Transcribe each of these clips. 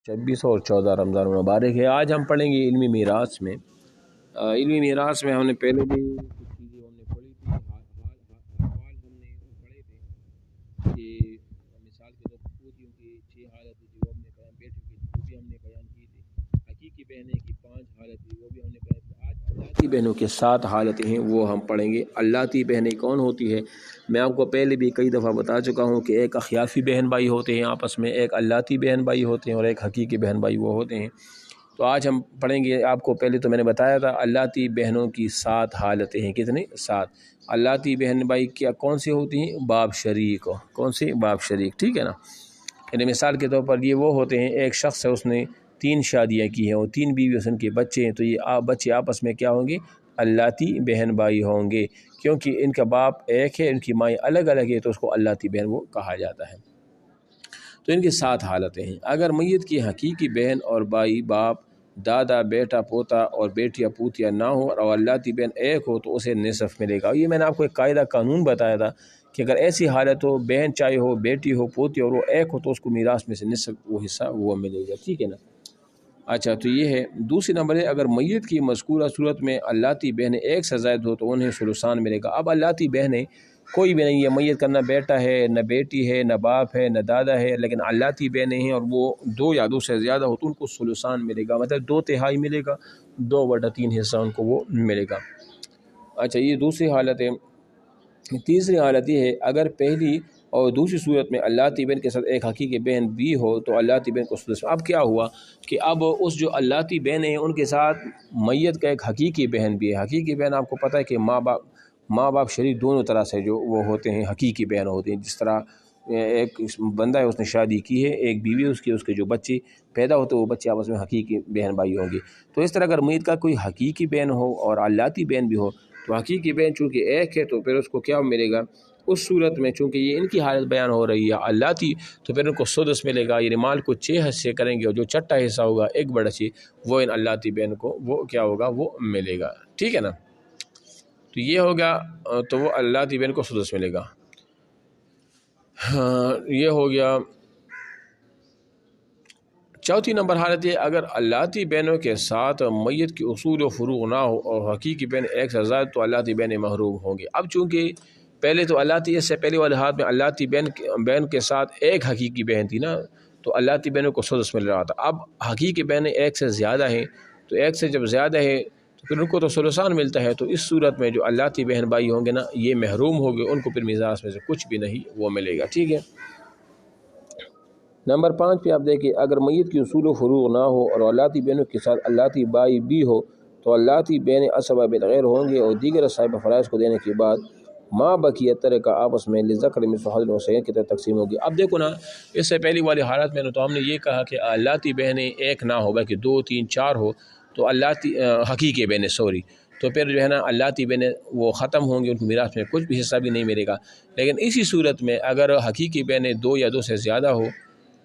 26 اور 14 رمضان المبارک ہے۔ آج ہم پڑھیں گے علمی میراث میں۔ علمی میراث میں ہم نے پہلے بھی کچھ چیزیں ہم نے پڑھی تھی، احوال ہم نے پڑھے تھے کہ مثال کے طور پر پوتیوں کی 6 حالتیں تھی وہ ہم نے بیان، بیٹوں کی وہ بھی ہم نے بیان کی تھی، حقیقی بہنیں کی 5 حالتیں تھی وہ بھی ہم نے بیان کی۔ آج اللہ بہنوں کے 7 حالتیں ہیں وہ ہم پڑھیں گے۔ اللہ تی بہنیں کون ہوتی ہے؟ میں آپ کو پہلے بھی کئی دفعہ بتا چکا ہوں کہ ایک اخیافی بہن بھائی ہوتے ہیں آپس میں، ایک اللہ تی بہن بھائی ہوتے ہیں اور ایک حقیقی بہن بھائی وہ ہوتے ہیں۔ تو آج ہم پڑھیں گے، آپ کو پہلے تو میں نے بتایا تھا اللہ تی بہنوں کی 7 حالتیں ہیں۔ کتنی؟ 7۔ اللہ تی بہن بھائی کیا کون سی ہوتی ہیں؟ باپ شریک۔ کون سی؟ باپ شریک، ٹھیک ہے نا۔ یعنی مثال کے طور پر یہ وہ ہوتے ہیں، ایک شخص ہے اس نے 3 شادیاں کی ہیں اور 3 بیوی اس کے بچے ہیں، تو یہ بچے آپس میں کیا ہوں گے؟ اللہ تی بہن بھائی ہوں گے، کیونکہ ان کا باپ ایک ہے، ان کی مائیں الگ الگ ہے، تو اس کو اللہ تی بہن وہ کہا جاتا ہے۔ تو ان کی 7 حالتیں ہیں۔ اگر میت کی حقیقی بہن اور بھائی، باپ، دادا، بیٹا، پوتا اور بیٹیا پوتیا نہ ہو اور اللہ تی بہن ایک ہو تو اسے نصف ملے گا۔ یہ میں نے آپ کو ایک قاعدہ قانون بتایا تھا کہ اگر ایسی حالت ہو، بہن چاہے ہو، بیٹی ہو، پوتی اور وہ ایک ہو، تو اس کو میراث میں سے نصف وہ حصہ وہ ملے گا، ٹھیک ہے نا۔ اچھا، تو یہ ہے۔ دوسری نمبر ہے، اگر میت کی مذکورہ صورت میں اللہ تی بہنیں ایک سے زائد ہو تو انہیں ثلثان ملے گا۔ اب اللہ تی بہنیں کوئی بھی نہیں ہے، میت کا نہ بیٹا ہے، نہ بیٹی ہے، نہ باپ ہے، نہ دادا ہے، لیکن اللہ تی بہنیں ہیں اور وہ 2 یا 2 سے زیادہ ہو تو ان کو ثلثان ملے گا، مطلب 2/3 ملے گا، 2/3 حصہ ان کو وہ ملے گا۔ اچھا، یہ دوسری حالت ہے۔ تیسری حالت یہ ہے، اگر پہلی اور دوسری صورت میں اللہ تی بہن کے ساتھ ایک حقیقی بہن بھی ہو تو اللہ تی بہن کو سدس۔ اب کیا ہوا کہ اب اس جو اللہ تی بہن ہیں ان کے ساتھ میت کا ایک حقیقی بہن بھی ہے۔ حقیقی بہن آپ کو پتہ ہے کہ ماں باپ شریک دونوں طرح سے جو وہ ہوتے ہیں، حقیقی بہن ہوتے ہیں۔ جس طرح ایک بندہ ہے، اس نے شادی کی ہے، ایک بیوی اس کی، اس کے جو بچے پیدا ہوتے وہ بچے آپس میں حقیقی بہن بھائی ہوں گے۔ تو اس طرح اگر میت کا کوئی حقیقی بہن ہو اور اللہ تی بہن بھی ہو تو حقیقی بہن چونکہ ایک ہے تو پھر اس کو کیا ملے گا؟ اس صورت میں چونکہ یہ ان کی حالت بیان ہو رہی ہے اللہ تی، تو پھر ان کو سدس ملے گا، یعنی مال کو 6 حصے کریں گے اور جو چھٹا حصہ ہوگا 1/6 وہ ان اللہ تی بہن کو وہ کیا ہوگا؟ وہ ملے گا، ٹھیک ہے نا۔ تو یہ ہوگا، تو وہ اللہ تی بہن کو سدس ملے گا۔ یہ ہو گیا۔ چوتھی نمبر حالت ہے، اگر اللہ تی بہنوں کے ساتھ میت کی اصول و فروغ نہ ہو اور حقیقی بہن ایک سے زائد تو اللہ تی بہنیں محروم ہوں گے۔ اب چونکہ پہلے تو اللہ تی، اس سے پہلے والے ہاتھ میں اللہ تی بہن کے ساتھ ایک حقیقی بہن تھی نا، تو اللہ تی بہنوں کو سدس مل رہا تھا۔ اب حقیقی بہنیں ایک سے زیادہ ہیں، تو ایک سے جب زیادہ ہے تو پھر ان کو تو ثلثان ملتا ہے، تو اس صورت میں جو اللہ تی بہن بھائی ہوں گے نا، یہ محروم ہو گئے، ان کو پھر میراث میں سے کچھ بھی نہیں وہ ملے گا، ٹھیک ہے۔ نمبر 5 پہ آپ دیکھیں، اگر میت کی اصول و فروغ نہ ہو اور اللہ تی بہنوں کے ساتھ اللہ تی بھائی بھی ہو تو اللہ تی بہنیں اسبہ بالغیر ہوں گے اور دیگر صاحب فرائض کو دینے کے بعد ماں بقیت کا آپس میں لذکر مثل حظ الانثیین کی طرح تقسیم ہوگی۔ اب دیکھو نا، اس سے پہلی والی حالت میں تو ہم نے یہ کہا کہ اللہ تی بہنیں ایک نہ ہو بلکہ 2 3 4 ہو تو اللہ تی حقیقی بہنیں تو پھر جو ہے نا اللہ تی بہنیں وہ ختم ہوں گے، ان کو میراث میں کچھ بھی حصہ بھی نہیں ملے گا۔ لیکن اسی صورت میں اگر حقیقی بہنیں 2 یا 2 سے زیادہ ہو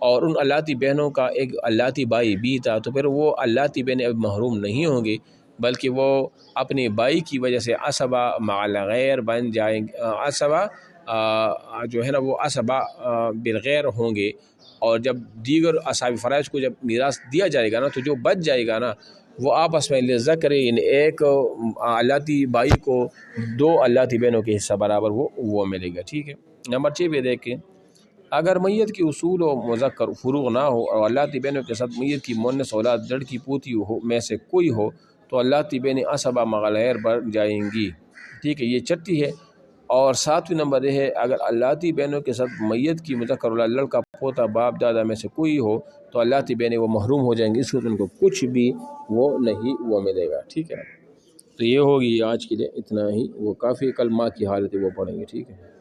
اور ان اللہ تی بہنوں کا ایک اللہ تی بھائی بھی تھا تو پھر وہ اللہ تی بہنیں اب محروم نہیں ہوں گے، بلکہ وہ اپنے بھائی کی وجہ سے عصبہ مع الغیر بن جائیں گے، عصبہ جو ہے نا وہ عصبہ بالغیر ہوں گے، اور جب دیگر اصحاب فرائض کو جب میراث دیا جائے گا نا تو جو بچ جائے گا نا وہ آپس میں لذکر، یعنی ایک اللہ تی بھائی کو 2 اللہ تی بہنوں کے حصہ برابر وہ ملے گا، ٹھیک ہے۔ نمبر 6 پہ دیکھیں، اگر میت کی اصول و مذکر فروغ نہ ہو اور اللہ تی بہنوں کے ساتھ میت کی مؤنث اولاد لڑکی پوتی میں سے کوئی ہو تو اللہ تی بہنیں عصبہ مع الغیر بن جائیں گی، ٹھیک ہے۔ یہ 6 ہے۔ اور 7ویں نمبر یہ ہے، اگر اللہ تی بہنوں کے ساتھ میت کی مذکر اولاد لڑکا پوتا باپ دادا میں سے کوئی ہو تو اللہ تی بہنیں وہ محروم ہو جائیں گی، اس وقت ان کو کچھ بھی وہ نہیں وہ ملے گا، ٹھیک ہے۔ تو یہ ہوگی آج کے لیے اتنا ہی، وہ کافی، کل ماں کی حالت وہ پڑھیں گے، ٹھیک ہے۔